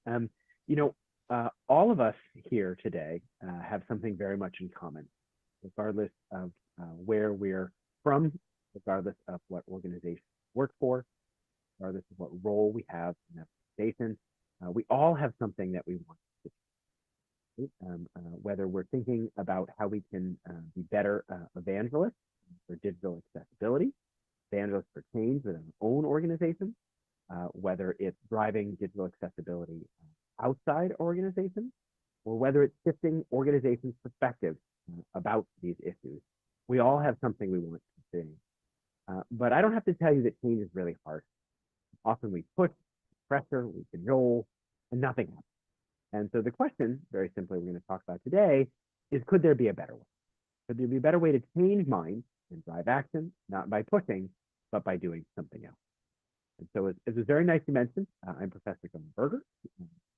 Um, you know, all of us here today have something very much in common, regardless of where we're from, regardless of what organization we work for, regardless of what role we have in that organization. We all have something that we want to do. Whether we're thinking about how we can be better evangelists for digital accessibility, evangelists for change within our own organization, whether it's driving digital accessibility outside organizations, or whether it's shifting organizations' perspectives about these issues. We all have something we want to change. But I don't have to tell you that change is really hard. Often we push, pressure, we cajole, and nothing happens. And so the question, very simply, we're going to talk about today is, could there be a better way? Could there be a better way to change minds and drive action, not by pushing, but by doing something else? And so, as was very nicely mentioned, I'm Professor Jonah Berger,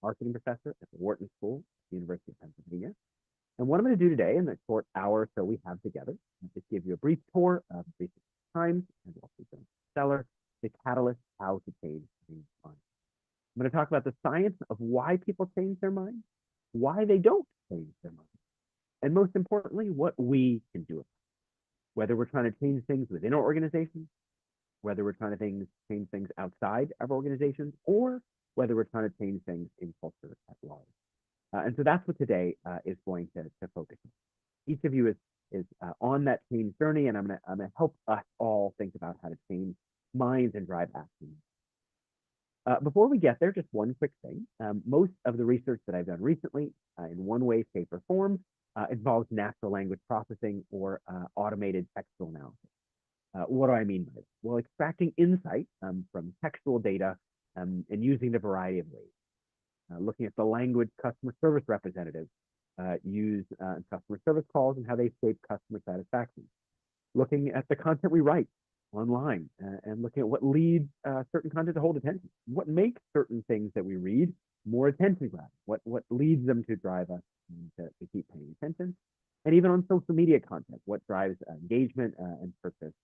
marketing professor at the Wharton School at the University of Pennsylvania. And what I'm going to do today in the short hour or so we have together is give you a brief tour of recent times and also some stellar, the catalyst, how to change minds. I'm going to talk about the science of why people change their minds, why they don't change their minds, and most importantly, what we can do about it. Whether we're trying to change things within our organization, whether we're trying to change things outside of organizations, or whether we're trying to change things in culture at large. And so that's what today is going to focus on. Each of you is on that change journey, and I'm going to help us all think about how to change minds and drive action. Before we get there, just one quick thing. Most of the research that I've done recently, in one way, shape, or form, involves natural language processing or automated textual analysis. What do I mean by this? Well, extracting insight from textual data and using a variety of ways. Looking at the language customer service representatives use in customer service calls and how they shape customer satisfaction. Looking at the content we write online and looking at what leads certain content to hold attention. What makes certain things that we read more attention grabbing? What leads them to drive us to keep paying attention? And even on social media content, what drives engagement and purpose?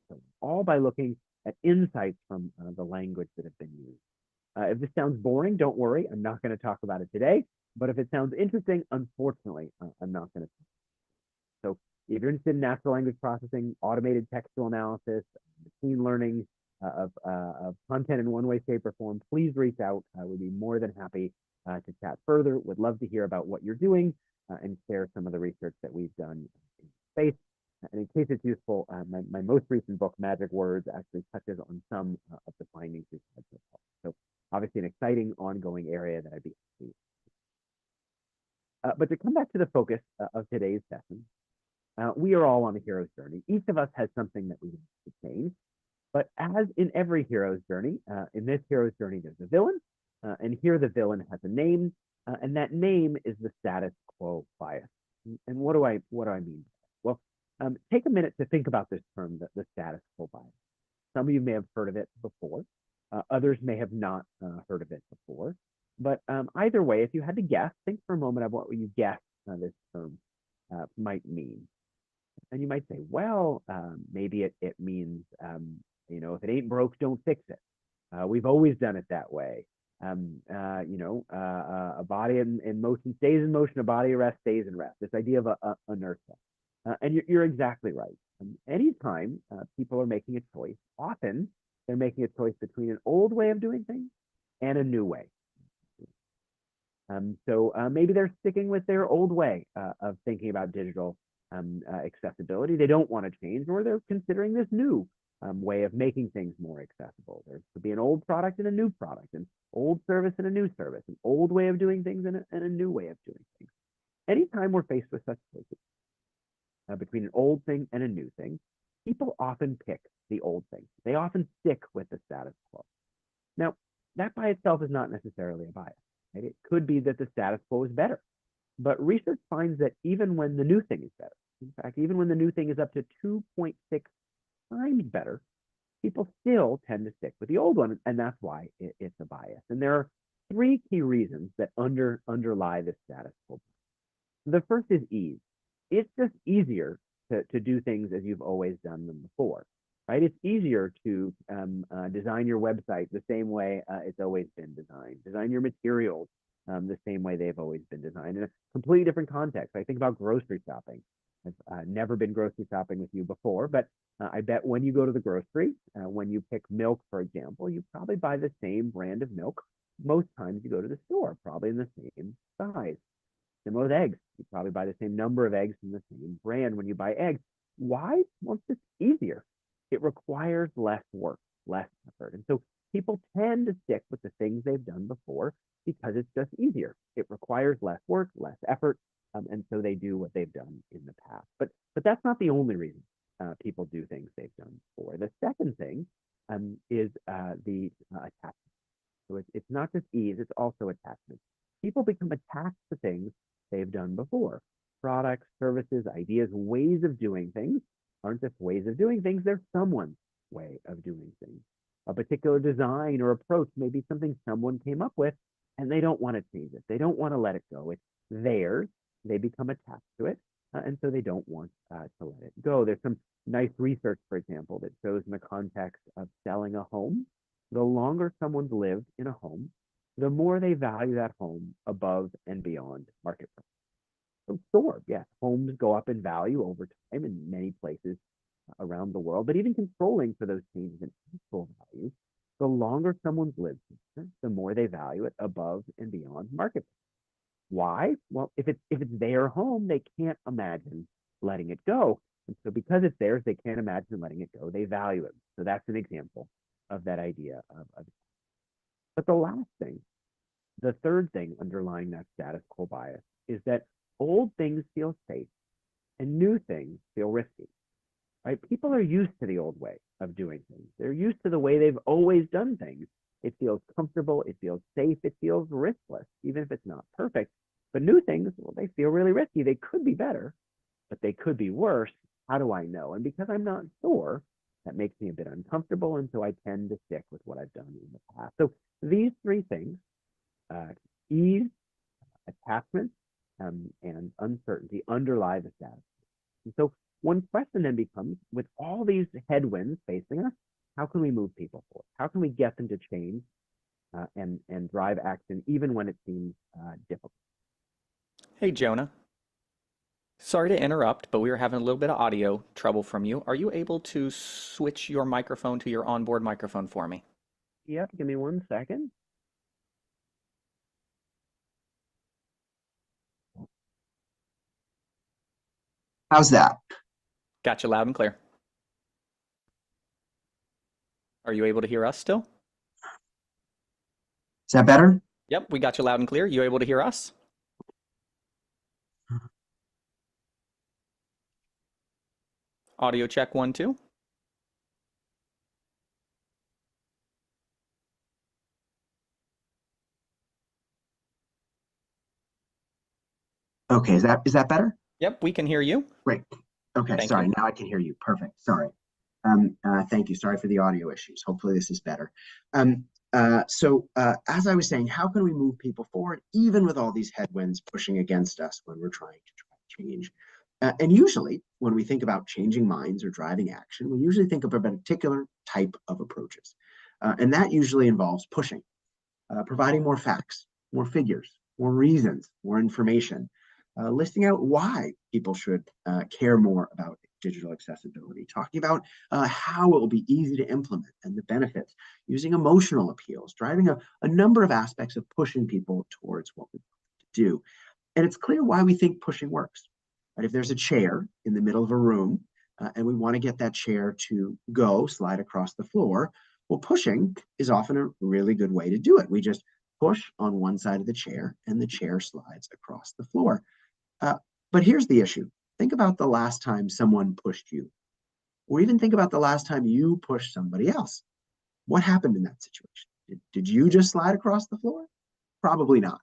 So all by looking at insights from the language that have been used. If this sounds boring, don't worry. I'm not going to talk about it today. But if it sounds interesting, unfortunately, I'm not going to. So if you're interested in natural language processing, automated textual analysis, machine learning of content in one way, shape, or form, please reach out. I would be more than happy to chat further. Would love to hear about what you're doing and share some of the research that we've done in space. And in case it's useful, my most recent book, Magic Words, actually touches on some of the findings we've had so far. So obviously an exciting ongoing area that I'd be happy. But to come back to the focus of today's session, we are all on a hero's journey. Each of us has something that we want to change. But as in every hero's journey, in this hero's journey, there's a villain. And here the villain has a name. And that name is the status quo bias. And what do I mean? Well, take a minute to think about this term, the status quo bias. Some of you may have heard of it before. Others may have not heard of it before. But either way, if you had to guess, think for a moment of what you guess this term might mean. And you might say, well, maybe it means, if it ain't broke, don't fix it. We've always done it that way. A body in motion stays in motion, a body at rest stays in rest. This idea of inertia. And you're exactly right. Anytime people are making a choice, often they're making a choice between an old way of doing things and a new way. So maybe they're sticking with their old way of thinking about digital accessibility. They don't want to change, or they're considering this new way of making things more accessible. There could be an old product and a new product, an old service and a new service, an old way of doing things and a new way of doing things. Anytime we're faced with such choices between an old thing and a new thing, people often pick the old thing. They often stick with the status quo. Now, that by itself is not necessarily a bias. Right? It could be that the status quo is better. But research finds that even when the new thing is better, in fact, even when the new thing is up to 2.6 times better, people still tend to stick with the old one, and that's why it's a bias. And there are three key reasons that underlie this status quo. The first is ease. It's just easier to do things as you've always done them before. right? It's easier to design your website the same way it's always been designed. Design your materials the same way they've always been designed in a completely different context. I think about grocery shopping. I've never been grocery shopping with you before, but I bet when you go to the grocery, when you pick milk, for example, you probably buy the same brand of milk most times you go to the store, probably in the same size. Similar with eggs. You probably buy the same number of eggs from the same brand when you buy eggs. Why? Well, it's just easier. It requires less work, less effort. And so people tend to stick with the things they've done before because it's just easier. It requires less work, less effort, and so they do what they've done in the past. But that's not the only reason people do things they've done before. The second thing is the attachment. So it's not just ease, it's also attachment. People become attached to things they've done before. Products, services, ideas, ways of doing things aren't just ways of doing things, they're someone's way of doing things. A particular design or approach may be something someone came up with and they don't want to change it. They don't want to let it go. It's theirs. They become attached to it. And so they don't want to let it go. There's some nice research, for example, that shows in the context of selling a home, the longer someone's lived in a home, the more they value that home above and beyond market price. So sure, yes, homes go up in value over time in many places around the world, but even controlling for those changes in actual value, the longer someone's lived, the more they value it above and beyond market price. Why? Well, if it's their home, they can't imagine letting it go. And so because it's theirs, they can't imagine letting it go. They value it. So that's an example of that idea of. But the last thing, the third thing underlying that status quo bias is that old things feel safe and new things feel risky, right? People are used to the old way of doing things. They're used to the way they've always done things. It feels comfortable, it feels safe, it feels riskless, even if it's not perfect. But new things, well, they feel really risky. They could be better, but they could be worse. How do I know? And because I'm not sure, that makes me a bit uncomfortable. And so I tend to stick with what I've done in the past. So these three things, ease, attachment, and uncertainty underlie the status. And so one question then becomes, with all these headwinds facing us, how can we move people forward? How can we get them to change and drive action even when it seems difficult? Hey, Jonah. Sorry to interrupt, but we were having a little bit of audio trouble from you. Are you able to switch your microphone to your onboard microphone for me? Yep, give me 1 second. How's that? Got you loud and clear. Are you able to hear us still? Is that better? Yep, we got you loud and clear. You able to hear us? Audio check 1, 2. Okay, is that better? Yep, we can hear you. Great. Okay, Thank you. sorry. Now I can hear you. Perfect. Sorry. Thank you. Sorry for the audio issues. Hopefully this is better. As I was saying, how can we move people forward even with all these headwinds pushing against us when we're trying to change? And usually when we think about changing minds or driving action, we usually think of a particular type of approaches. And that usually involves pushing, providing more facts, more figures, more reasons, more information, listing out why people should care more about digital accessibility, talking about how it will be easy to implement and the benefits, using emotional appeals, driving a number of aspects of pushing people towards what we want to do. And it's clear why we think pushing works. Right? If there's a chair in the middle of a room and we want to get that chair to slide across the floor, well, pushing is often a really good way to do it. We just push on one side of the chair and the chair slides across the floor. But here's the issue. Think about the last time someone pushed you, or even think about the last time you pushed somebody else. What happened in that situation? Did you just slide across the floor? Probably not,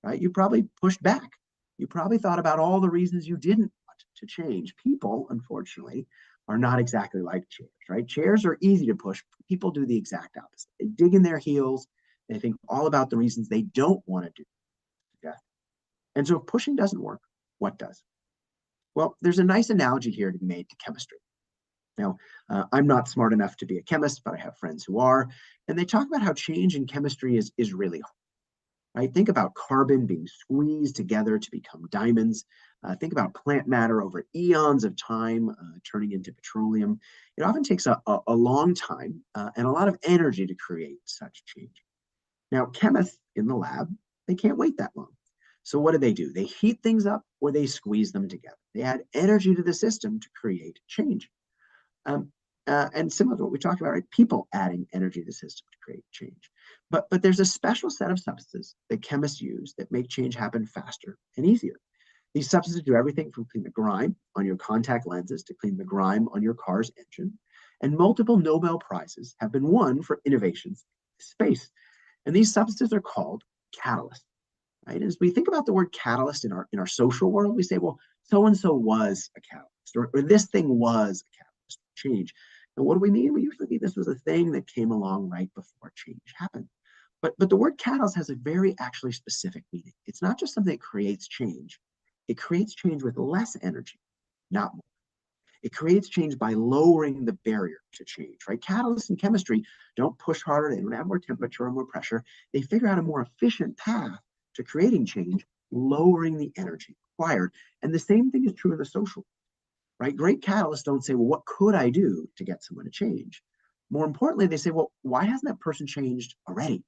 right? You probably pushed back. You probably thought about all the reasons you didn't want to change. People, unfortunately, are not exactly like chairs, right? Chairs are easy to push. People do the exact opposite. They dig in their heels. They think all about the reasons they don't want to do that. And so if pushing doesn't work, what does? Well, there's a nice analogy here to be made to chemistry. Now, I'm not smart enough to be a chemist, but I have friends who are, and they talk about how change in chemistry is really hard. Right? Think about carbon being squeezed together to become diamonds. Think about plant matter over eons of time turning into petroleum. It often takes a long time and a lot of energy to create such change. Now, chemists in the lab, they can't wait that long. So what do? They heat things up or they squeeze them together. They add energy to the system to create change. Um, and similar to what we talked about, right? People adding energy to the system to create change. But there's a special set of substances that chemists use that make change happen faster and easier. These substances do everything from clean the grime on your contact lenses to clean the grime on your car's engine. And multiple Nobel Prizes have been won for innovations in space. And these substances are called catalysts. Right? As we think about the word catalyst in our social world, we say, well, so and so was a catalyst, or this thing was a catalyst for change. And what do we mean? We usually mean this was a thing that came along right before change happened. But the word catalyst has a very actually specific meaning. It's not just something that creates change. It creates change with less energy, not more. It creates change by lowering the barrier to change, right? Catalysts in chemistry don't push harder. They don't have more temperature or more pressure. They figure out a more efficient path to creating change, lowering the energy required. And the same thing is true in the social, right? Great catalysts don't say, well, what could I do to get someone to change? More importantly, they say, well, why hasn't that person changed already?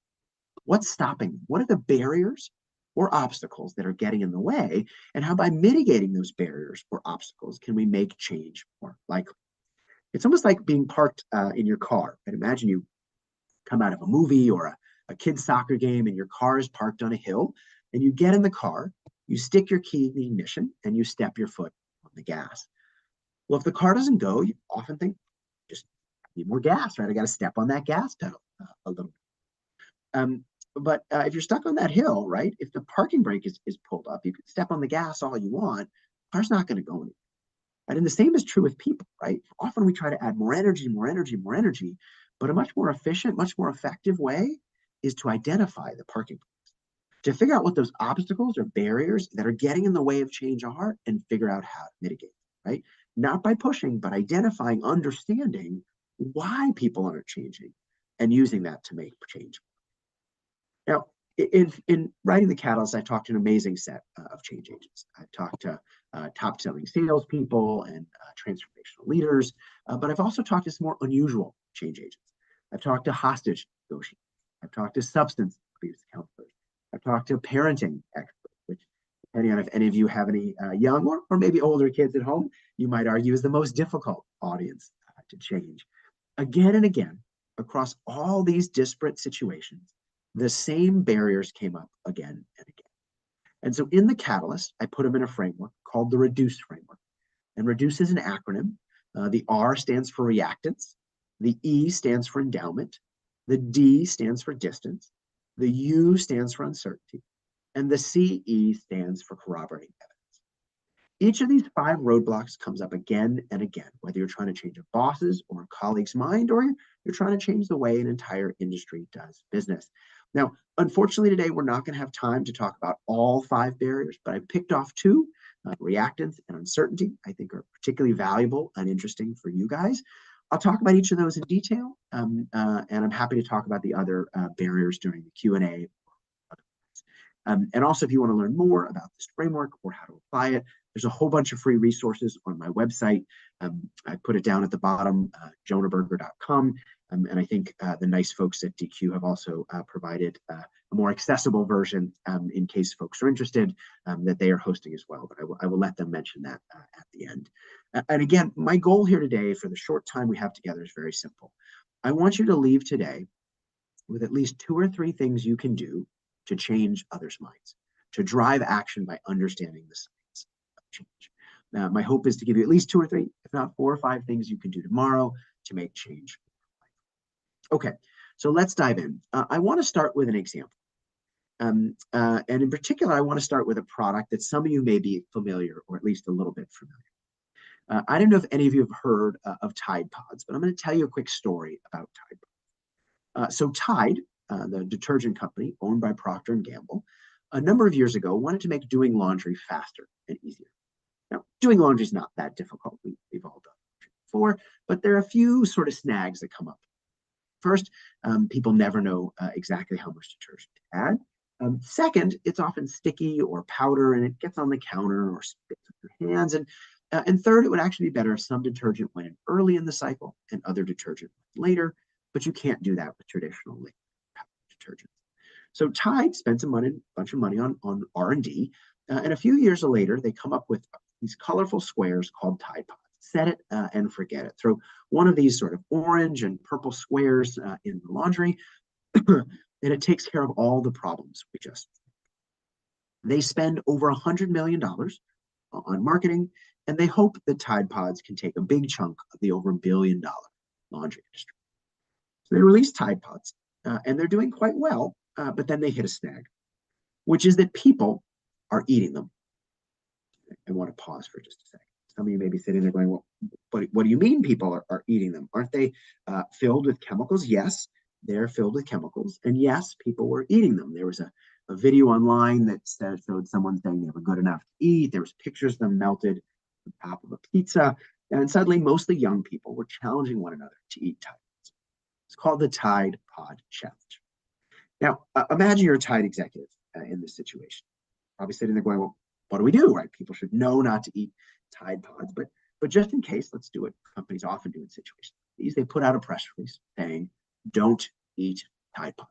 What's stopping them? What are the barriers or obstacles that are getting in the way? And how by mitigating those barriers or obstacles can we make change more likely? It's almost like being parked in your car. And imagine you come out of a movie or a kid's soccer game and your car is parked on a hill and you get in the car, you stick your key in the ignition and you step your foot on the gas. Well, if the car doesn't go, you often think, just need more gas, right? I got to step on that gas pedal a little bit. But if you're stuck on that hill, right? If the parking brake is pulled up, you can step on the gas all you want. The car's not going to go anywhere. Right? And the same is true with people, right? Often we try to add more energy, more energy, more energy, but a much more efficient, much more effective way is to identify the parking brakes, to figure out what those obstacles or barriers that are getting in the way of change are and figure out how to mitigate, right? Not by pushing, but identifying, understanding why people aren't changing and using that to make change. Now, in writing the catalyst, I talked to an amazing set of change agents. I've talked to top-selling salespeople and transformational leaders, but I've also talked to some more unusual change agents. I've talked to hostage negotiators. I've talked to substance abuse counselors. I've talked to parenting experts, which, depending on if any of you have any young or maybe older kids at home, you might argue is the most difficult audience to change. Again and again, across all these disparate situations, the same barriers came up again and again. And so in the catalyst, I put them in a framework called the REDUCE framework. And REDUCE is an acronym. The R stands for reactance. The E stands for endowment. The D stands for distance. The U stands for uncertainty. And the CE stands for corroborating evidence. Each of these 5 roadblocks comes up again and again, whether you're trying to change a boss's or a colleague's mind, or you're trying to change the way an entire industry does business. Now, unfortunately, today we're not going to have time to talk about all 5 barriers, but I picked off 2, reactance and uncertainty, I think are particularly valuable and interesting for you guys. I'll talk about each of those in detail, and I'm happy to talk about the other barriers during the Q&A. And also, if you want to learn more about this framework or how to apply it, there's a whole bunch of free resources on my website. I put it down at the bottom, jonahberger.com. And I think the nice folks at DQ have also provided a more accessible version in case folks are interested that they are hosting as well. But I will let them mention that at the end. And again, my goal here today for the short time we have together is very simple. I want you to leave today with at least 2 or 3 things you can do to change others' minds, to drive action by understanding the science of change. Now, my hope is to give you at least 2 or 3, if not 4 or 5 things you can do tomorrow to make change. Okay, so let's dive in. I want to start with an example. And in particular, I want to start with a product that some of you may be familiar, or at least a little bit familiar. I don't know if any of you have heard of Tide Pods, but I'm going to tell you a quick story about Tide Pods. So Tide, the detergent company owned by Procter & Gamble, a number of years ago wanted to make doing laundry faster and easier. Now, doing laundry is not that difficult. We've all done it. before, but there are a few sort of snags that come up. First, people never know exactly how much detergent to add. Second, it's often sticky or powder and it gets on the counter or spits on your hands. And third, it would actually be better if some detergent went in early in the cycle and other detergent went later, but you can't do that with traditional liquid detergents. So Tide spent a bunch of money on R&D, and a few years later, they come up with these colorful squares called Tide Pods. Set it and forget it. Throw one of these sort of orange and purple squares in the laundry, and it takes care of all the problems we just. They spend over $100 million on marketing, and they hope that Tide Pods can take a big chunk of the over $1 billion laundry industry. So they release Tide Pods, and they're doing quite well, but then they hit a snag, which is that people are eating them. I want to pause for just a second. Some of you may be sitting there going, well, what do you mean people are eating them? Aren't they filled with chemicals? Yes, they're filled with chemicals. And yes, people were eating them. There was a video online that showed someone saying they were good enough to eat. There was pictures of them melted on top of a pizza. And suddenly, mostly young people were challenging one another to eat Tide Pods. It's called the Tide Pod Challenge. Now, imagine you're a Tide executive in this situation. Probably sitting there going, well, what do we do, right? People should know not to eat Tide Pods, but just in case, let's do what companies often do in situations like these. They put out a press release saying, don't eat Tide Pods.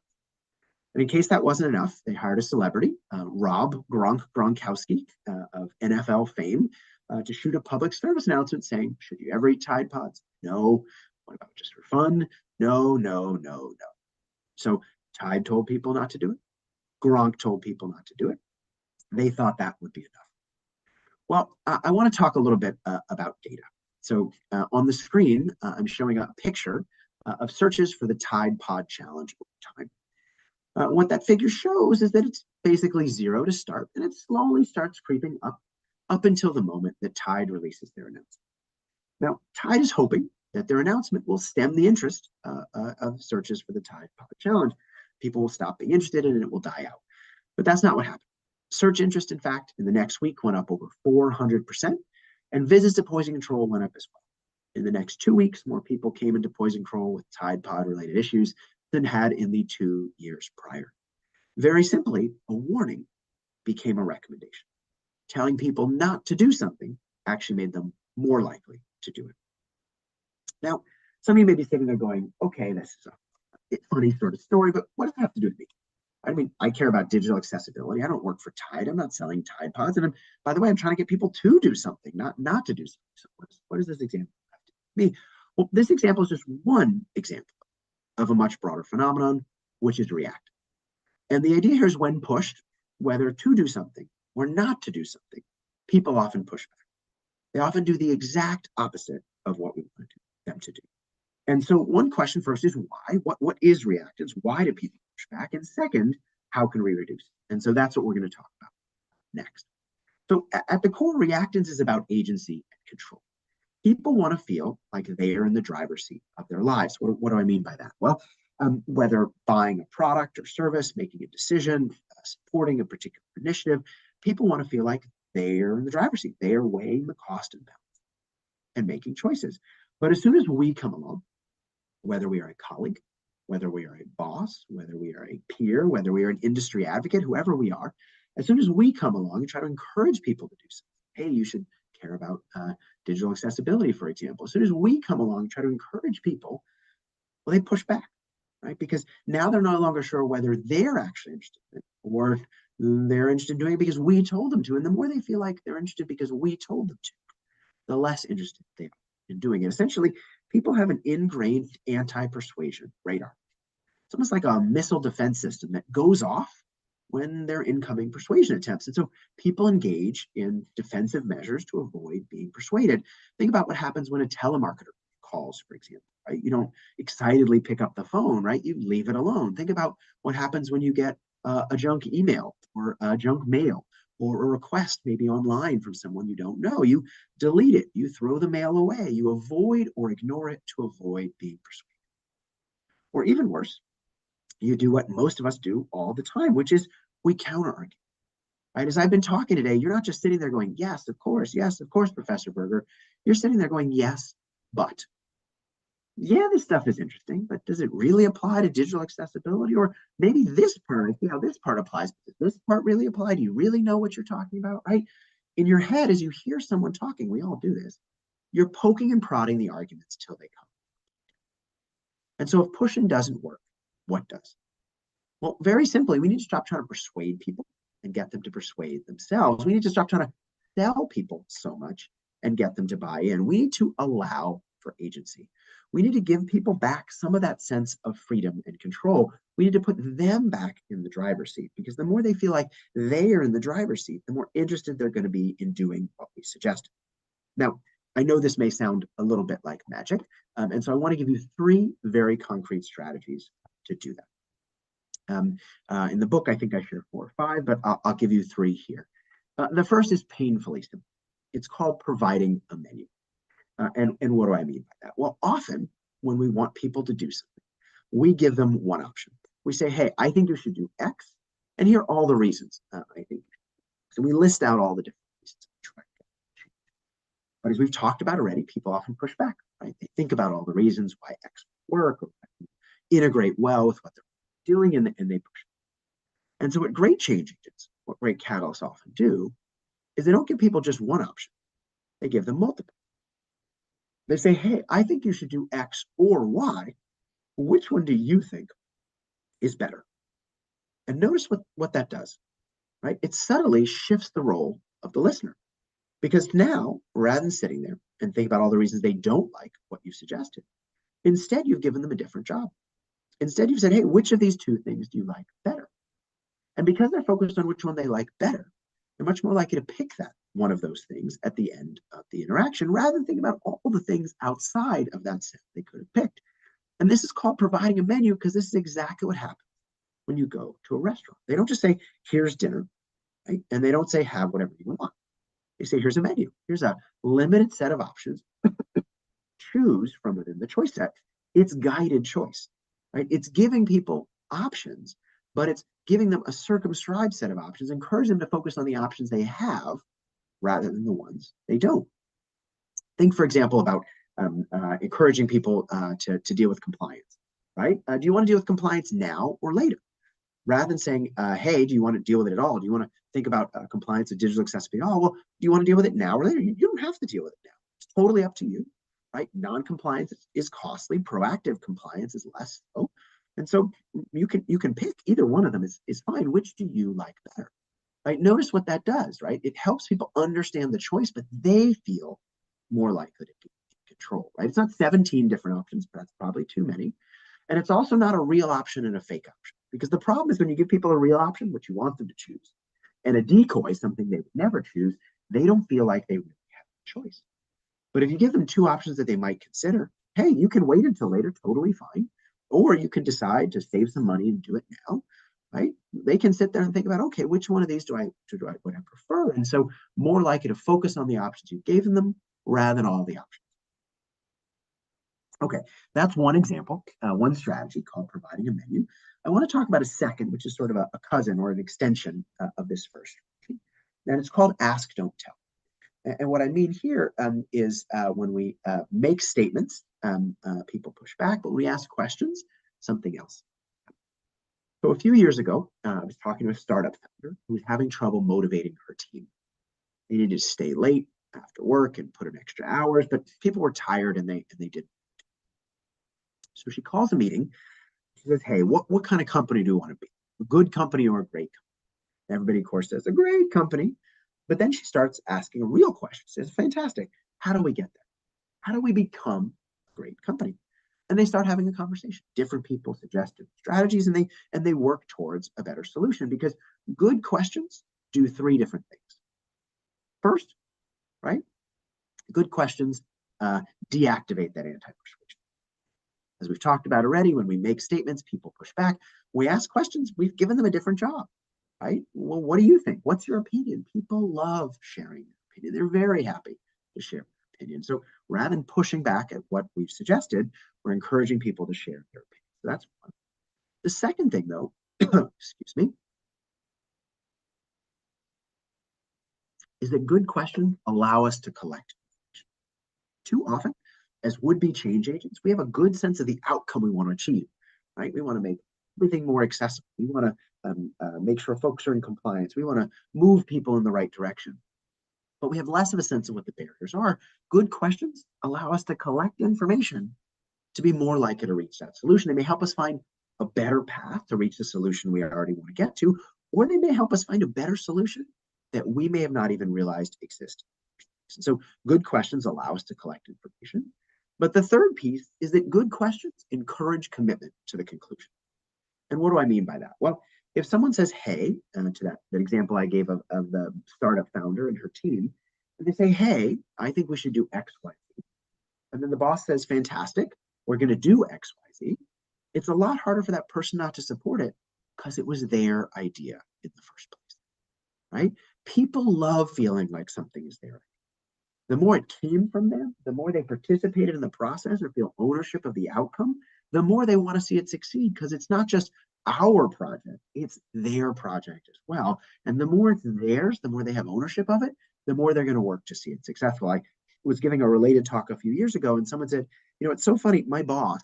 And in case that wasn't enough, they hired a celebrity, Rob Gronkowski of NFL fame, to shoot a public service announcement saying, should you ever eat Tide Pods? No. What about just for fun? No, no, no, no. So Tide told people not to do it. Gronk told people not to do it. They thought that would be enough. Well, I want to talk a little bit about data. So on the screen, I'm showing a picture of searches for the Tide Pod Challenge over time. What that figure shows is that it's basically 0 to start, and it slowly starts creeping up until the moment that Tide releases their announcement. Now, Tide is hoping that their announcement will stem the interest of searches for the Tide Pod Challenge. People will stop being interested and it will die out. But that's not what happened. Search interest, in fact, in the next week went up over 400%, and visits to poison control went up as well. In the next 2 weeks, more people came into poison control with Tide Pod related issues than had in the 2 years prior. Very simply, a warning became a recommendation. Telling people not to do something actually made them more likely to do it. Now, some of you may be sitting there going, okay, this is a funny sort of story, but what does it have to do with me? I mean, I care about digital accessibility. I don't work for Tide. I'm not selling Tide Pods. And by the way, I'm trying to get people to do something, not to do something. So what does this example have to do with me? Well, this example is just one example of a much broader phenomenon, which is react. And the idea here is when pushed, whether to do something or not to do something, people often push back. They often do the exact opposite of what we want them to do. And so one question first is why? What is reactance? Why do people push back? And second, how can we reduce it? And so that's what we're going to talk about next. So at the core, reactance is about agency and control. People want to feel like they are in the driver's seat of their lives. What do I mean by that? Well, whether buying a product or service, making a decision, supporting a particular initiative, people want to feel like they are in the driver's seat. They are weighing the cost and balance and making choices. But as soon as we come along, whether we are a colleague, whether we are a boss, whether we are a peer, whether we are an industry advocate, whoever we are, as soon as we come along and try to encourage people to do something, hey, you should care about digital accessibility, for example. As soon as we come along and try to encourage people, well, they push back, right? Because now they're no longer sure whether they're actually interested in it or they're interested in doing it because we told them to. And the more they feel like they're interested because we told them to, the less interested they are in doing it. Essentially, people have an ingrained anti-persuasion radar. It's almost like a missile defense system that goes off when there are incoming persuasion attempts. And so people engage in defensive measures to avoid being persuaded. Think about what happens when a telemarketer calls, for example, right? You don't excitedly pick up the phone, right? You leave it alone. Think about what happens when you get a junk email or a junk mail or a request maybe online from someone you don't know. You delete it, you throw the mail away, you avoid or ignore it to avoid being persuaded. Or even worse, you do what most of us do all the time, which is we counter argue. Right? As I've been talking today, you're not just sitting there going, yes, of course, Professor Berger. You're sitting there going, yes, but. Yeah, this stuff is interesting, but does it really apply to digital accessibility? Or maybe this part, I see how this part applies, but does this part really apply? Do you really know what you're talking about, right? In your head, as you hear someone talking, we all do this, you're poking and prodding the arguments till they come. And so if pushing doesn't work, what does? Well, very simply, we need to stop trying to persuade people and get them to persuade themselves. We need to stop trying to sell people so much and get them to buy in. We need to allow for agency. We need to give people back some of that sense of freedom and control. We need to put them back in the driver's seat, because the more they feel like they are in the driver's seat, the more interested they're going to be in doing what we suggest. Now, I know this may sound a little bit like magic, and so I want to give you 3 very concrete strategies to do that. In the book, I think I share 4 or 5, but I'll give you 3 here. The first is painfully simple. It's called providing a menu. And what do I mean by that? Well, often when we want people to do something, we give them one option. We say, hey, I think you should do X, and here are all the reasons I think. So we list out all the different reasons. But as we've talked about already, people often push back, right? They think about all the reasons why X will work or integrate well with what they're doing, and they push. And so what great change agents, what great catalysts often do, is they don't give people just one option. They give them multiple. They say, hey, I think you should do X or Y. Which one do you think is better? And notice what that does, right? It subtly shifts the role of the listener. Because now, rather than sitting there and think about all the reasons they don't like what you suggested, instead you've given them a different job. Instead, you've said, hey, which of these 2 things do you like better? And because they're focused on which one they like better, they're much more likely to pick that one of those things at the end of the interaction, rather than thinking about all the things outside of that set they could have picked. And this is called providing a menu, because this is exactly what happens when you go to a restaurant. They don't just say, here's dinner, right? And they don't say, have whatever you want. They say, here's a menu. Here's a limited set of options. Choose from within the choice set. It's guided choice, right? It's giving people options, but it's giving them a circumscribed set of options, encourage them to focus on the options they have rather than the ones they don't. Think, for example, about encouraging people to deal with compliance, right? Do you want to deal with compliance now or later? Rather than saying, hey, do you want to deal with it at all? Do you want to think about compliance of digital accessibility at all? Well, do you want to deal with it now or later? You don't have to deal with it now. It's totally up to you, right? Non-compliance is costly. Proactive compliance is less so. And so you can pick either one of them is fine. Which do you like better? Right? Notice what that does, right? It helps people understand the choice, but they feel more likely to be in control, right? It's not 17 different options, but that's probably too many. And it's also not a real option and a fake option, because the problem is when you give people a real option, what you want them to choose, and a decoy, something they would never choose, they don't feel like they really have a choice. But if you give them 2 options that they might consider, hey, you can wait until later, totally fine. Or you can decide to save some money and do it now, right? They can sit there and think about, okay, which one of these would I prefer? And so more likely to focus on the options you gave them rather than all the options. Okay, that's one example, one strategy called providing a menu. I want to talk about a second, which is sort of a cousin or an extension of this first strategy. And it's called ask, don't tell. And what I mean here is when we make statements, people push back, but when we ask questions, something else. So a few years ago, I was talking to a startup founder who was having trouble motivating her team. They needed to stay late after work and put in extra hours, but people were tired and they didn't. So she calls a meeting. She says, hey, what kind of company do you want to be? A good company or a great company? Everybody, of course, says a great company. But then she starts asking a real question. She says, fantastic. How do we get there? How do we become a great company? And they start having a conversation. Different people suggest strategies, and they work towards a better solution, because good questions do 3 different things. First, right? Good questions deactivate that anti-persuasion. As we've talked about already, when we make statements, people push back. When we ask questions, we've given them a different job, right? Well, what do you think? What's your opinion? People love sharing their opinion. They're very happy to share their opinion. So rather than pushing back at what we've suggested, we're encouraging people to share their opinion. So that's one. The second thing, though, excuse me, is that good questions allow us to collect information. Too often, as would-be change agents, we have a good sense of the outcome we want to achieve, right? We want to make everything more accessible. We want to make sure folks are in compliance. We want to move people in the right direction. But we have less of a sense of what the barriers are. Good questions allow us to collect information to be more likely to reach that solution. They may help us find a better path to reach the solution we already want to get to, or they may help us find a better solution that we may have not even realized existed. So good questions allow us to collect information. But the third piece is that good questions encourage commitment to the conclusion. And what do I mean by that? Well, if someone says, hey, to that example I gave of the startup founder and her team, and they say, hey, I think we should do X, Y, Z. And then the boss says, fantastic, we're going to do X, Y, Z. It's a lot harder for that person not to support it because it was their idea in the first place, right? People love feeling like something is their idea. The more it came from them, the more they participated in the process or feel ownership of the outcome, the more they want to see it succeed, because it's not just our project, it's their project as well. And the more it's theirs, the more they have ownership of it, the more they're going to work to see it successful. I was giving a related talk a few years ago, and someone said, you know, it's so funny, my boss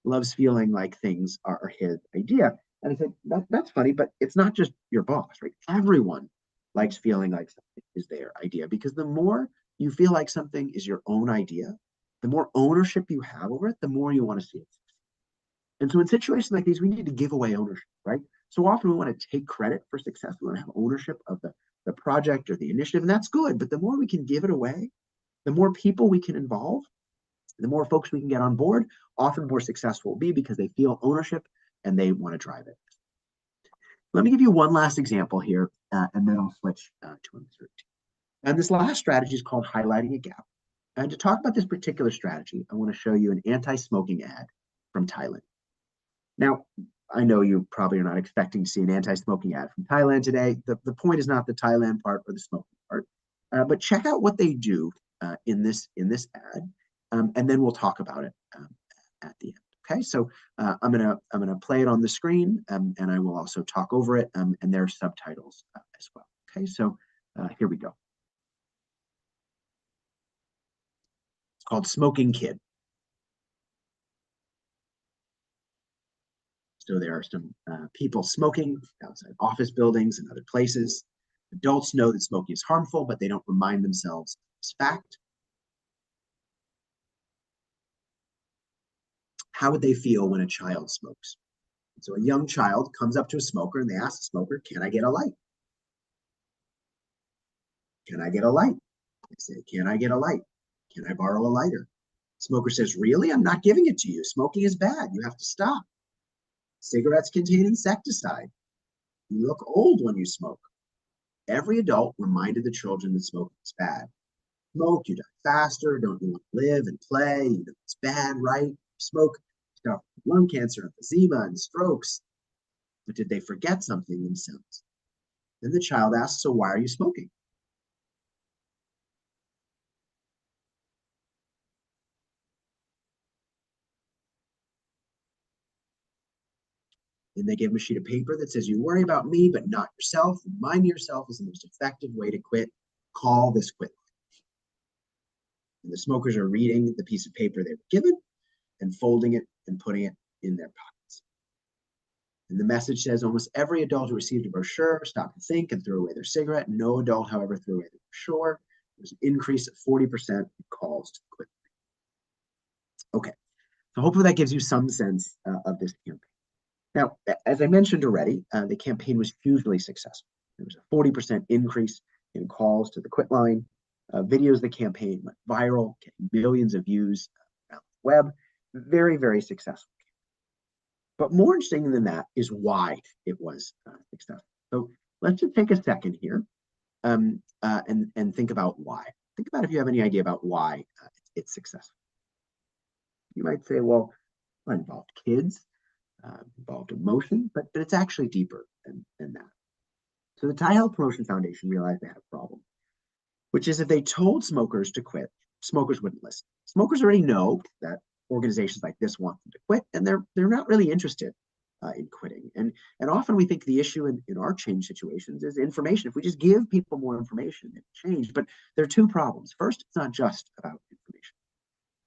loves feeling like things are his idea. And I said, that's funny, but it's not just your boss, right? Everyone likes feeling like something is their idea, because the more you feel like something is your own idea, the more ownership you have over it, the more you want to see it. And so in situations like these, we need to give away ownership, right? So often we want to take credit for success. We want to have ownership of the project or the initiative, and that's good. But the more we can give it away, the more people we can involve, the more folks we can get on board, often the more successful we'll be, because they feel ownership and they want to drive it. Let me give you one last example here, and then I'll switch to uncertainty. And this last strategy is called highlighting a gap. And to talk about this particular strategy, I want to show you an anti-smoking ad from Thailand. Now, I know you probably are not expecting to see an anti-smoking ad from Thailand today. The point is not the Thailand part or the smoking part, but check out what they do in this ad, and then we'll talk about it at the end. Okay, so I'm gonna play it on the screen, and I will also talk over it, and there are subtitles as well. Okay, so here we go. It's called Smoking Kid. So there are some people smoking outside office buildings and other places. Adults know that smoking is harmful, but they don't remind themselves of this fact. How would they feel when a child smokes? So a young child comes up to a smoker and they ask the smoker, can I get a light? Can I get a light? They say, can I get a light? Can I borrow a lighter? Smoker says, really? I'm not giving it to you. Smoking is bad. You have to stop. Cigarettes contain insecticide. You look old when you smoke. Every adult reminded the children that smoking is bad. Smoke, you die faster. Don't you want to live and play? You know it's bad, right? Smoke, stuff, lung cancer, emphysema, and strokes. But did they forget something themselves? Then the child asks, so why are you smoking? Then they give them a sheet of paper that says, you worry about me, but not yourself. Remind yourself is the most effective way to quit. Call this quit. And the smokers are reading the piece of paper they were given and folding it and putting it in their pockets. And the message says, almost every adult who received a brochure stopped to think and threw away their cigarette. No adult, however, threw away the brochure. There's an increase of 40% in calls to quit. Okay, so hopefully that gives you some sense of this campaign. Now, as I mentioned already, the campaign was hugely successful. There was a 40% increase in calls to the quit line. Videos of the campaign went viral, getting millions of views around the web. Very, very successful. But more interesting than that is why it was successful. So let's just take a second here and think about why. Think about if you have any idea about why it's successful. You might say, well, it involved kids. Involved emotion, but it's actually deeper than that. So the Thai Health Promotion Foundation realized they had a problem, which is if they told smokers to quit, smokers wouldn't listen. Smokers already know that organizations like this want them to quit, and they're not really interested in quitting. And often we think the issue in our change situations is information. If we just give people more information, it change. But there are two problems. First, it's not just about information.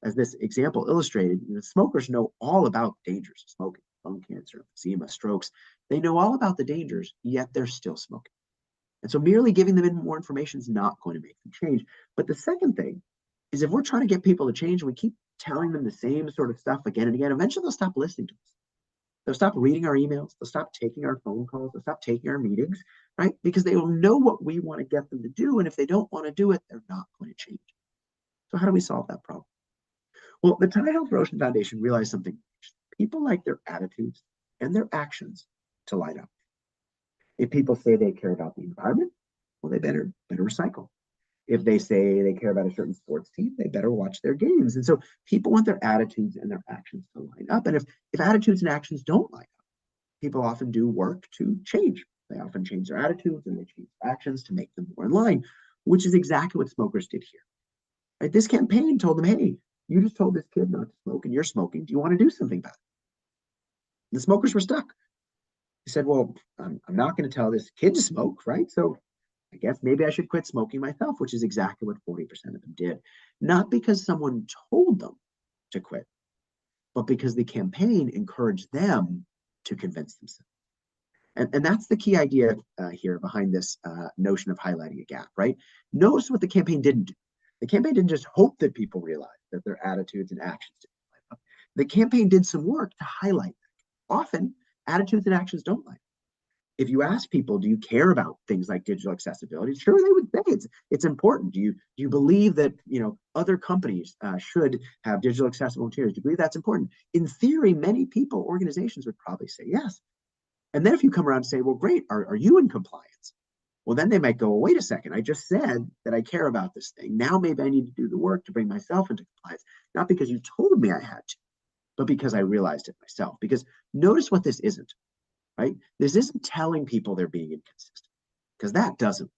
as this example illustrated, smokers know all about the dangers of smoking, lung cancer, emphysema, strokes. They know all about the dangers, yet they're still smoking. And so merely giving them more information is not going to make them change. But the second thing is, if we're trying to get people to change and we keep telling them the same sort of stuff again and again, eventually they'll stop listening to us. They'll stop reading our emails. They'll stop taking our phone calls. They'll stop taking our meetings, right? Because they will know what we want to get them to do. And if they don't want to do it, they're not going to change. So how do we solve that problem? Well, the Thai Health Ocean Foundation realized something. People like their attitudes and their actions to line up. If people say they care about the environment, well, they better recycle. If they say they care about a certain sports team, they better watch their games. And so people want their attitudes and their actions to line up. And if attitudes and actions don't line up, people often do work to change. They often change their attitudes and they change their actions to make them more in line, which is exactly what smokers did here. Right? This campaign told them, hey, you just told this kid not to smoke and you're smoking. Do you want to do something about it? The smokers were stuck. He said, well, I'm not going to tell this kid to smoke, right? So I guess maybe I should quit smoking myself, which is exactly what 40% of them did. Not because someone told them to quit, but because the campaign encouraged them to convince themselves. And that's the key idea here behind this notion of highlighting a gap, right? Notice what the campaign didn't do. The campaign didn't just hope that people realized that their attitudes and actions didn't line up. The campaign did some work to highlight that. Often, attitudes and actions don't line up. If you ask people, do you care about things like digital accessibility? Sure, they would say it's important. Do you believe that other companies should have digital accessible materials? Do you believe that's important? In theory, many people, organizations would probably say yes. And then if you come around and say, well, great, are you in compliance? Well, then they might go, well, wait a second, I just said that I care about this thing. Now maybe I need to do the work to bring myself into compliance, not because you told me I had to, but because I realized it myself. Because notice what this isn't. Right? This isn't telling people they're being inconsistent, because that doesn't,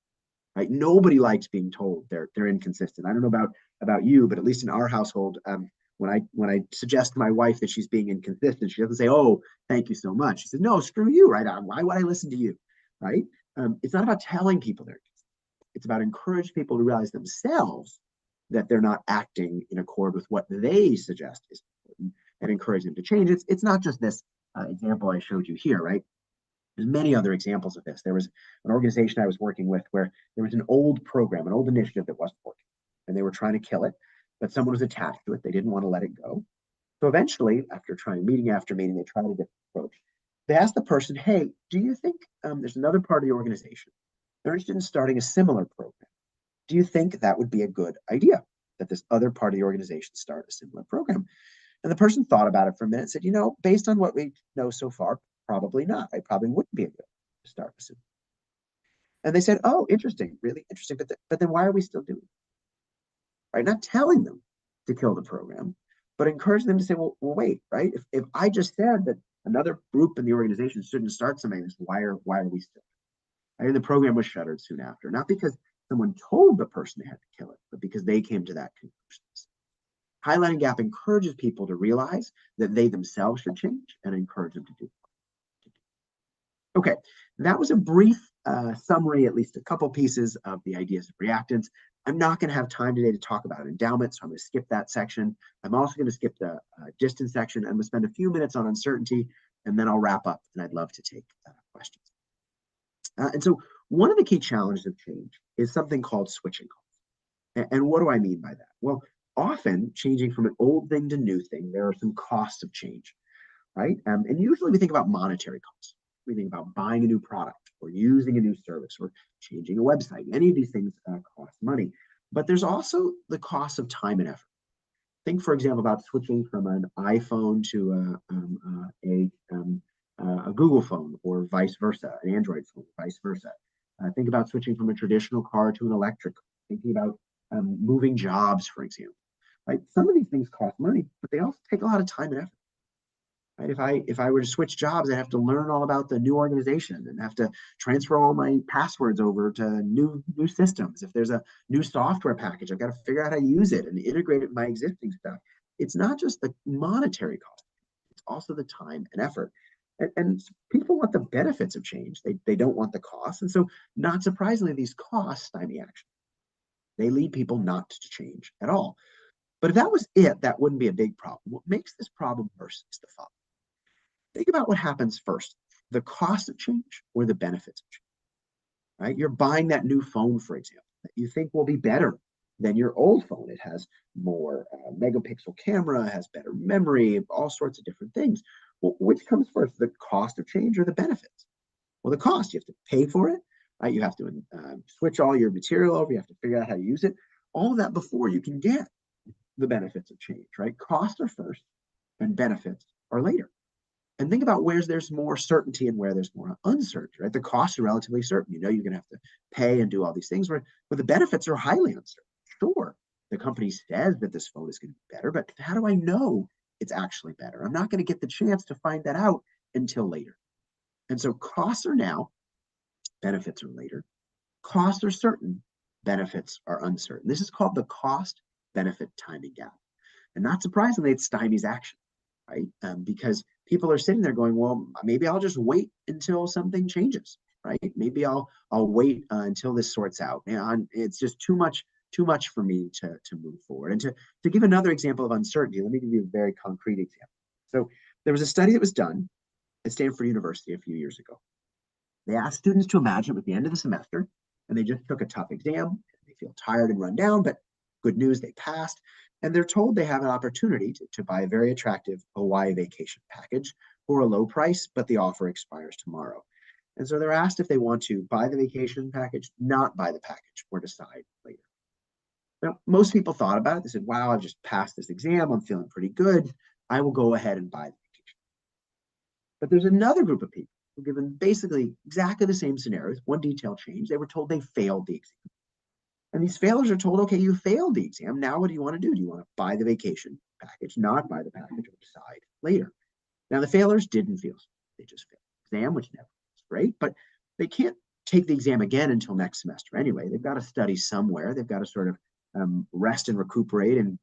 right? Nobody likes being told they're inconsistent. I don't know about you, but at least in our household, when I suggest to my wife that she's being inconsistent, she doesn't say, "Oh, thank you so much." She says, "No, screw you, right? Why would I listen to you?" Right? It's not about telling people they're inconsistent. It's about encouraging people to realize themselves that they're not acting in accord with what they suggest is important, and encourage them to change. It's not just this example I showed you here, right? There's many other examples of this. There was an organization I was working with where there was an old program, an old initiative that wasn't working, and they were trying to kill it, but someone was attached to it. They didn't want to let it go. So eventually, after trying meeting after meeting, they tried a different approach. They asked the person, hey, do you think there's another part of the organization they're interested in starting a similar program? Do you think that would be a good idea, that this other part of the organization start a similar program? And the person thought about it for a minute and said, based on what we know so far, probably not. I probably wouldn't be able to start a similar. And they said, oh, interesting, really interesting. But then why are we still doing it? Right? Not telling them to kill the program, but encouraging them to say, well, wait, right? If I just said that another group in the organization shouldn't start something, why are we still? And the program was shuttered soon after, not because someone told the person they had to kill it, but because they came to that conclusion. Highlighting gap encourages people to realize that they themselves should change and encourage them to do. Okay, that was a brief summary, at least a couple pieces of the ideas of reactance. I'm not going to have time today to talk about endowment, so I'm going to skip that section. I'm also going to skip the distance section. I'm going to spend a few minutes on uncertainty, and then I'll wrap up, and I'd love to take questions. And so one of the key challenges of change is something called switching costs. And what do I mean by that? Well, often changing from an old thing to new thing, there are some costs of change, right? And usually we think about monetary costs. We think about buying a new product or using a new service or changing a website. Any of these things cost money, but there's also the cost of time and effort. Think, for example, about switching from an iPhone to a Google phone or vice versa, an Android phone, vice versa. Think about switching from a traditional car to an electric car. Thinking about moving jobs, for example. Right? Some of these things cost money, but they also take a lot of time and effort. Right? If I were to switch jobs, I'd have to learn all about the new organization and have to transfer all my passwords over to new systems. If there's a new software package, I've got to figure out how to use it and integrate it with my existing stuff. It's not just the monetary cost, it's also the time and effort. And people want the benefits of change. They don't want the costs. And so, not surprisingly, these costs stymie action. They lead people not to change at all. But if that was it, that wouldn't be a big problem. What makes this problem worse is the following. Think about what happens first, the cost of change or the benefits of change, right? You're buying that new phone, for example, that you think will be better than your old phone. It has more megapixel camera, has better memory, all sorts of different things. Well, which comes first, the cost of change or the benefits? Well, the cost, you have to pay for it, right? You have to switch all your material over. You have to figure out how to use it. All of that before you can get the benefits of change, right? Costs are first and benefits are later. And think about where there's more certainty and where there's more uncertainty, right? The costs are relatively certain. You know you're going to have to pay and do all these things, but the benefits are highly uncertain. Sure, the company says that this phone is going to be better, but how do I know it's actually better? I'm not going to get the chance to find that out until later. And so costs are now, benefits are later. Costs are certain, benefits are uncertain. This is called the cost benefit timing gap. And not surprisingly, it stymies action, right? Because people are sitting there going, well, maybe I'll just wait until something changes, right? Maybe I'll wait until this sorts out. And it's just too much for me to move forward. And to give another example of uncertainty, let me give you a very concrete example. So there was a study that was done at Stanford University a few years ago. They asked students to imagine it was the end of the semester, and they just took a tough exam. They feel tired and run down, but good news, they passed. And they're told they have an opportunity to buy a very attractive Hawaii vacation package for a low price, but the offer expires tomorrow. And so they're asked if they want to buy the vacation package, not buy the package, or decide later. Now, most people thought about it. They said, wow, I've just passed this exam. I'm feeling pretty good. I will go ahead and buy the vacation. But there's another group of people who, given basically exactly the same scenarios, one detail change, they were told they failed the exam. And these failures are told, okay, you failed the exam. Now what do you want to do? Do you want to buy the vacation package, not buy the package, or decide later? Now the failures didn't fail. They just failed the exam, which never was great, but they can't take the exam again until next semester anyway. They've got to study somewhere. They've got to sort of rest and recuperate and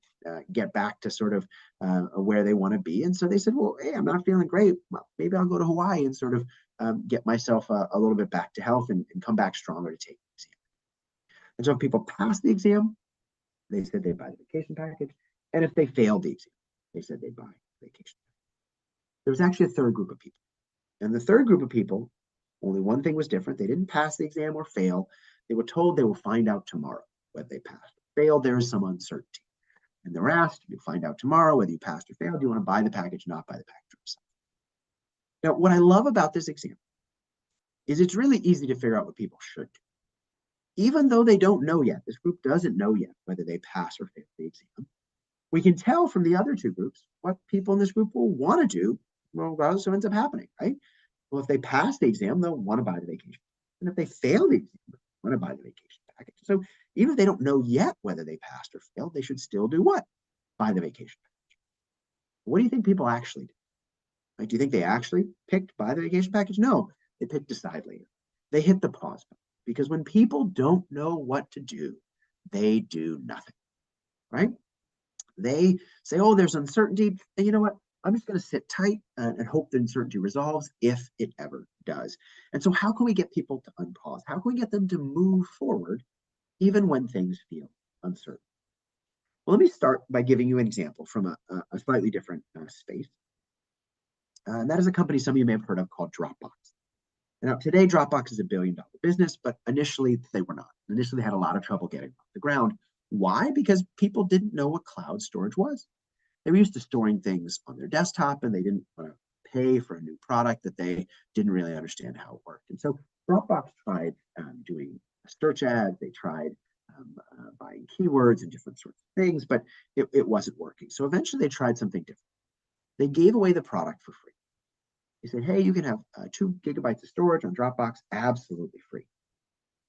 get back to sort of where they want to be. And so they said, well, hey, I'm not feeling great. Well, maybe I'll go to Hawaii and sort of get myself a little bit back to health and come back stronger to take the exam. And so if people pass the exam, they said they'd buy the vacation package. And if they failed the exam, they said they'd buy the vacation package. There was actually a third group of people. And the third group of people, only one thing was different. They didn't pass the exam or fail. They were told they will find out tomorrow whether they passed or failed. There is some uncertainty. And they're asked, you'll find out tomorrow whether you passed or failed. Do you want to buy the package, not buy the package yourself? Now, what I love about this exam is it's really easy to figure out what people should do. Even though they don't know yet, this group doesn't know yet whether they pass or fail the exam, we can tell from the other two groups what people in this group will want to do, regardless of what ends up happening, right? Well, if they pass the exam, they'll want to buy the vacation. And if they fail the exam, they'll want to buy the vacation package. So even if they don't know yet whether they passed or failed, they should still do what? Buy the vacation package. What do you think people actually do? Like, do you think they actually picked buy the vacation package? No, they picked decide later. They hit the pause button. Because when people don't know what to do, they do nothing, right? They say, oh, there's uncertainty. And you know what? I'm just going to sit tight and hope the uncertainty resolves if it ever does. And so how can we get people to unpause? How can we get them to move forward even when things feel uncertain? Well, let me start by giving you an example from a slightly different space. And that is a company some of you may have heard of called Dropbox. Now, today, Dropbox is $1 billion business, but initially they were not. Initially, they had a lot of trouble getting off the ground. Why? Because people didn't know what cloud storage was. They were used to storing things on their desktop, and they didn't want to pay for a new product that they didn't really understand how it worked. And so Dropbox tried doing search ads. They tried buying keywords and different sorts of things, but it wasn't working. So eventually, they tried something different. They gave away the product for free. He said, hey, you can have 2 gigabytes of storage on Dropbox absolutely free.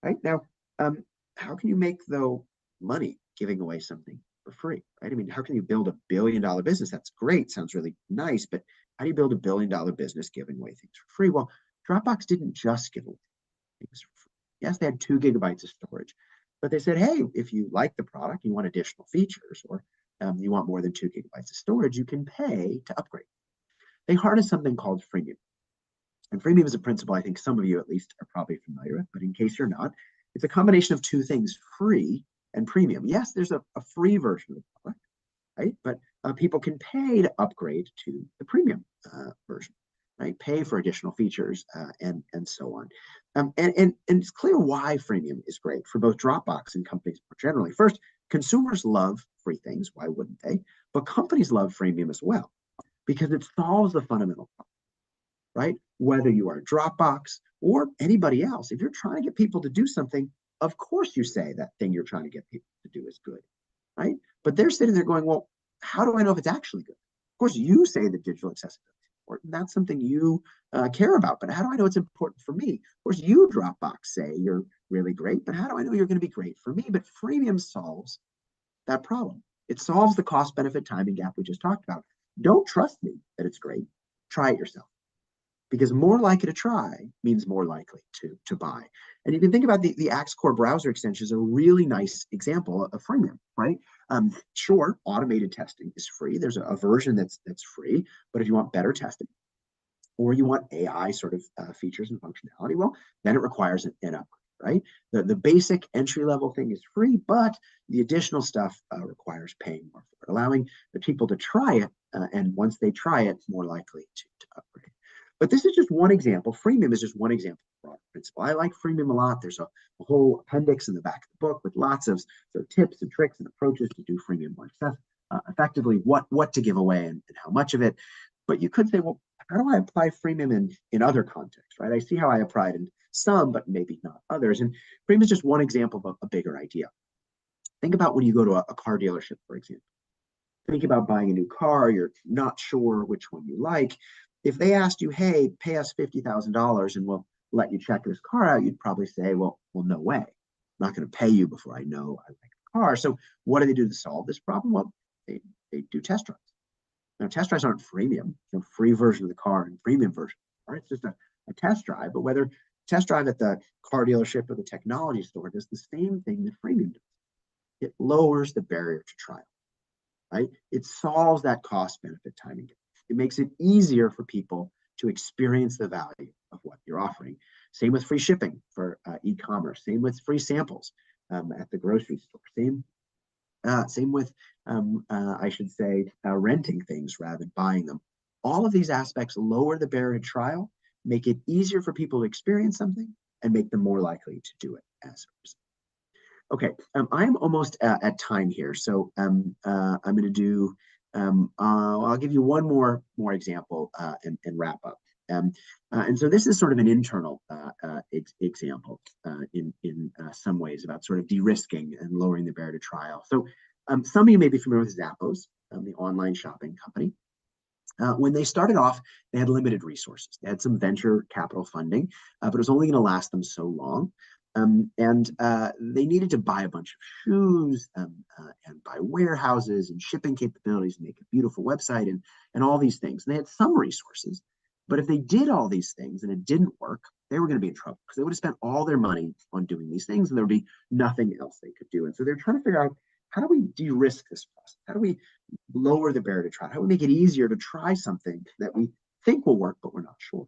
Right? Now, how can you make, though, money giving away something for free? Right? I mean, how can you build $1 billion business? That's great. Sounds really nice. But how do you build $1 billion business giving away things for free? Well, Dropbox didn't just give away things for free. Yes, they had 2 gigabytes of storage. But they said, hey, if you like the product, you want additional features, or you want more than 2 gigabytes of storage, you can pay to upgrade. They harness something called freemium. And freemium is a principle I think some of you at least are probably familiar with, but in case you're not, it's a combination of 2 things, free and premium. Yes, there's a free version of the product, right? But people can pay to upgrade to the premium version, right? Pay for additional features and so on. And it's clear why freemium is great for both Dropbox and companies more generally. First, consumers love free things. Why wouldn't they? But companies love freemium as well because it solves the fundamental problem, right? Whether you are Dropbox or anybody else, if you're trying to get people to do something, of course you say that thing you're trying to get people to do is good, right? But they're sitting there going, well, how do I know if it's actually good? Of course, you say that digital accessibility is important. That's something you care about. But how do I know it's important for me? Of course, you, Dropbox, say you're really great. But how do I know you're going to be great for me? But freemium solves that problem. It solves the cost benefit timing gap we just talked about. Don't trust me that it's great. Try it yourself. Because more likely to try means more likely to buy. And you can think about the Axe Core browser extension is a really nice example of freemium, right? Sure, automated testing is free. There's a version that's free, but if you want better testing or you want AI sort of features and functionality, well, then it requires an upgrade, right? The basic entry level thing is free, but the additional stuff requires paying more for it, allowing the people to try it, and once they try it, more likely to upgrade. But this is just one example. Freemium is just one example of the broader principle. I like freemium a lot. There's a whole appendix in the back of the book with lots of sort of tips and tricks and approaches to do freemium more effectively, what to give away and how much of it. But you could say, well, how do I apply freemium in other contexts, right? I see how I apply it in some, but maybe not others. And freemium is just one example of a bigger idea. Think about when you go to a car dealership, for example. Think about buying a new car. You're not sure which one you like. If they asked you, hey, pay us $50,000 and we'll let you check this car out, you'd probably say, well, no way. I'm not going to pay you before I know I like the car. So what do they do to solve this problem? Well, they do test drives. Now, test drives aren't freemium, free version of the car and premium version. Right? It's just a test drive. But whether test drive at the car dealership or the technology store does the same thing that freemium does. It lowers the barrier to trial. Right? It solves that cost benefit timing gap. It makes it easier for people to experience the value of what you're offering. Same with free shipping for e-commerce. Same with free samples at the grocery store. Same with, I should say, renting things rather than buying them. All of these aspects lower the barrier to trial, make it easier for people to experience something, and make them more likely to do it as a result. Okay, I'm almost at time here, so I'm going to do. I'll give you one more example and wrap up. And so this is sort of an internal example in some ways about sort of de-risking and lowering the barrier to trial. So some of you may be familiar with Zappos, the online shopping company. When they started off, they had limited resources. They had some venture capital funding, but it was only going to last them so long. And they needed to buy a bunch of shoes and buy warehouses and shipping capabilities and make a beautiful website and all these things. And they had some resources, but if they did all these things and it didn't work, they were going to be in trouble because they would have spent all their money on doing these things and there would be nothing else they could do. And so they're trying to figure out, how do we de-risk this process? How do we lower the barrier to try? How do we make it easier to try something that we think will work, but we're not sure?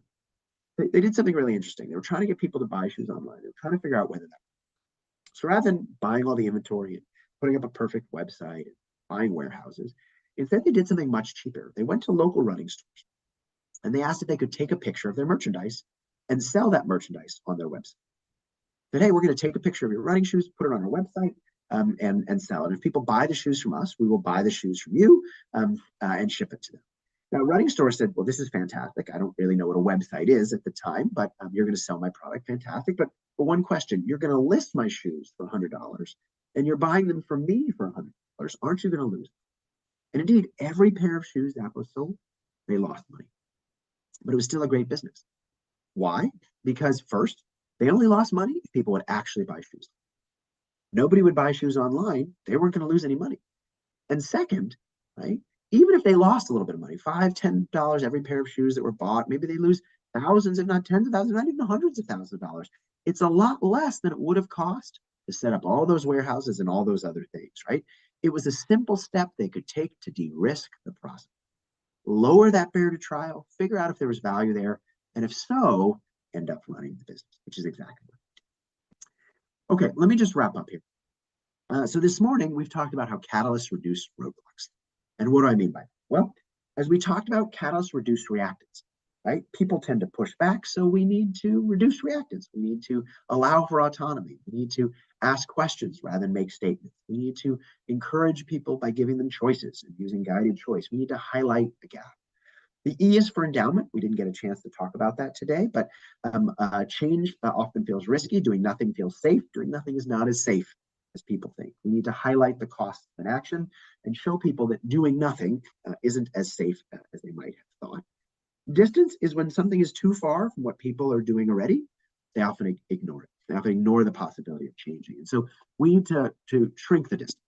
They did something really interesting. They were trying to get people to buy shoes online. They were trying to figure out whether that worked. So rather than buying all the inventory and putting up a perfect website and buying warehouses, instead they did something much cheaper. They went to local running stores and they asked if they could take a picture of their merchandise and sell that merchandise on their website. That, hey, we're going to take a picture of your running shoes, put it on our website, and sell it. If people buy the shoes from us, we will buy the shoes from you and ship it to them. Now, running store said, well, this is fantastic. I don't really know what a website is at the time, but you're going to sell my product. Fantastic. But one question, you're going to list my shoes for $100 and you're buying them from me for $100. Aren't you going to lose? And indeed, every pair of shoes Zappos sold, they lost money. But it was still a great business. Why? Because first, they only lost money if people would actually buy shoes. Nobody would buy shoes online. They weren't going to lose any money. And second, right? Even if they lost a little bit of money, $5, $10 every pair of shoes that were bought, maybe they lose thousands, if not tens of thousands, not even hundreds of thousands of dollars. It's a lot less than it would have cost to set up all those warehouses and all those other things, right? It was a simple step they could take to de-risk the process. Lower that barrier to trial, figure out if there was value there, and if so, end up running the business, which is exactly what I did. Okay, let me just wrap up here. So this morning, we've talked about how catalysts reduce roadblocks. And what do I mean by that? Well, as we talked about, catalysts reduce reactance, right? People tend to push back, so we need to reduce reactance. We need to allow for autonomy. We need to ask questions rather than make statements. We need to encourage people by giving them choices and using guided choice. We need to highlight the gap. The E is for endowment. We didn't get a chance to talk about that today, but change often feels risky. Doing nothing feels safe. Doing nothing is not as safe as people think. We need to highlight the costs of inaction and show people that doing nothing isn't as safe as they might have thought. Distance is when something is too far from what people are doing already. They often ignore it. They often ignore the possibility of changing. And so we need to shrink the distance.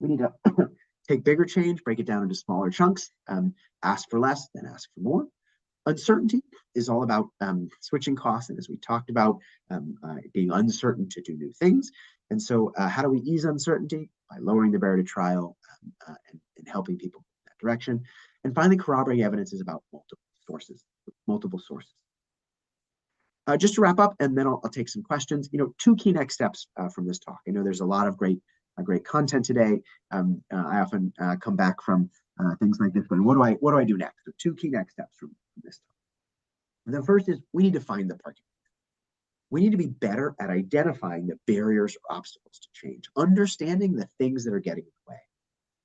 We need to take bigger change, break it down into smaller chunks, ask for less, then ask for more. Uncertainty is all about switching costs, and as we talked about, being uncertain to do new things. And so how do we ease uncertainty? By lowering the barrier to trial and helping people in that direction. And finally, corroborating evidence is about multiple sources. Just to wrap up, and then I'll take some questions. Two key next steps from this talk. I know there's a lot of great content today. I often come back from things like this, but what do I do next? So two key next steps from this talk. And the first is we need to find the parking. We need to be better at identifying the barriers or obstacles to change, understanding the things that are getting in the way.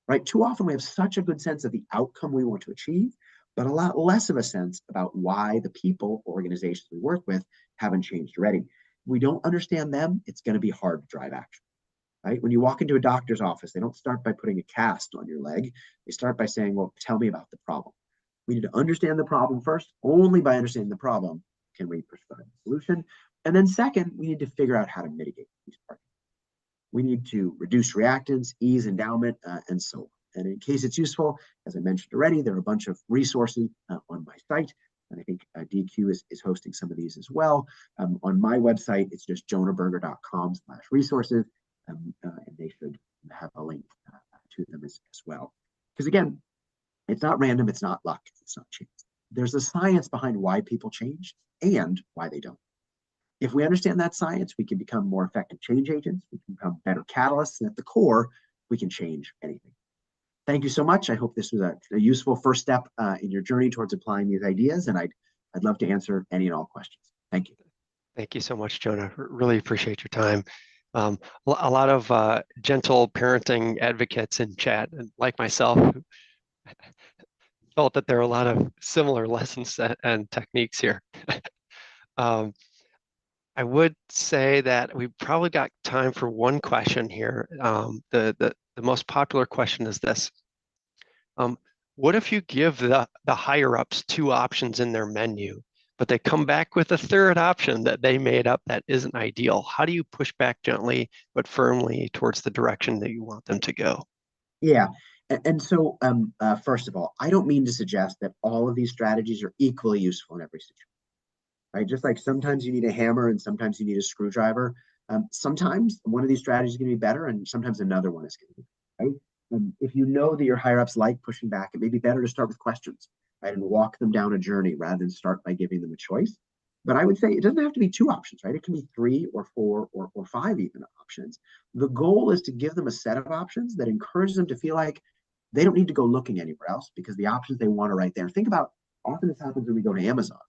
Right? Too often we have such a good sense of the outcome we want to achieve, but a lot less of a sense about why the people or organizations we work with haven't changed already. If we don't understand them, it's going to be hard to drive action. Right? When you walk into a doctor's office, they don't start by putting a cast on your leg. They start by saying, well, tell me about the problem. We need to understand the problem first. Only by understanding the problem can we prescribe a solution. And then second, we need to figure out how to mitigate these parts. We need to reduce reactance, ease endowment, and so on. And in case it's useful, as I mentioned already, there are a bunch of resources on my site. And I think DQ is hosting some of these as well. On my website, it's just jonahberger.com/resources. And they should have a link to them as well. Because again, it's not random, it's not luck, it's not chance. There's a science behind why people change and why they don't. If we understand that science, we can become more effective change agents, we can become better catalysts, and at the core, we can change anything. Thank you so much. I hope this was a useful first step in your journey towards applying these ideas, and I'd love to answer any and all questions. Thank you. Thank you so much, Jonah. Really appreciate your time. A lot of gentle parenting advocates in chat, and like myself, felt that there are a lot of similar lessons and techniques here. I would say that we probably got time for one question here. The most popular question is this. What if you give the higher ups two options in their menu, but they come back with a third option that they made up that isn't ideal? How do you push back gently but firmly towards the direction that you want them to go? Yeah. And so, first of all, I don't mean to suggest that all of these strategies are equally useful in every situation. Right? Just like sometimes you need a hammer and sometimes you need a screwdriver. Sometimes one of these strategies is going to be better and sometimes another one is going to be better, right? If you know that your higher ups like pushing back, it may be better to start with questions, right? And walk them down a journey rather than start by giving them a choice. But I would say it doesn't have to be two options, right? It can be 3 or 4 or 5 even options. The goal is to give them a set of options that encourages them to feel like they don't need to go looking anywhere else because the options they want are right there. Think about, often this happens when we go to Amazon.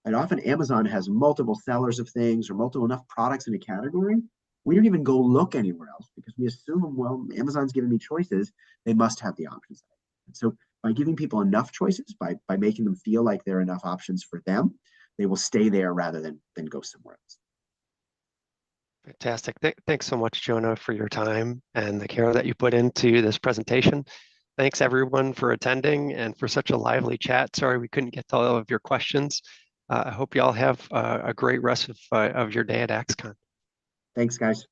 And often Amazon has multiple sellers of things or multiple enough products in a category. We don't even go look anywhere else because we assume, well, Amazon's giving me choices. They must have the options. And so by giving people enough choices, by making them feel like there are enough options for them, they will stay there rather than go somewhere else. Fantastic. Thanks so much, Jonah, for your time and the care that you put into this presentation. Thanks everyone for attending and for such a lively chat. Sorry we couldn't get to all of your questions. I hope you all have a great rest of your day at AxCon. Thanks, guys.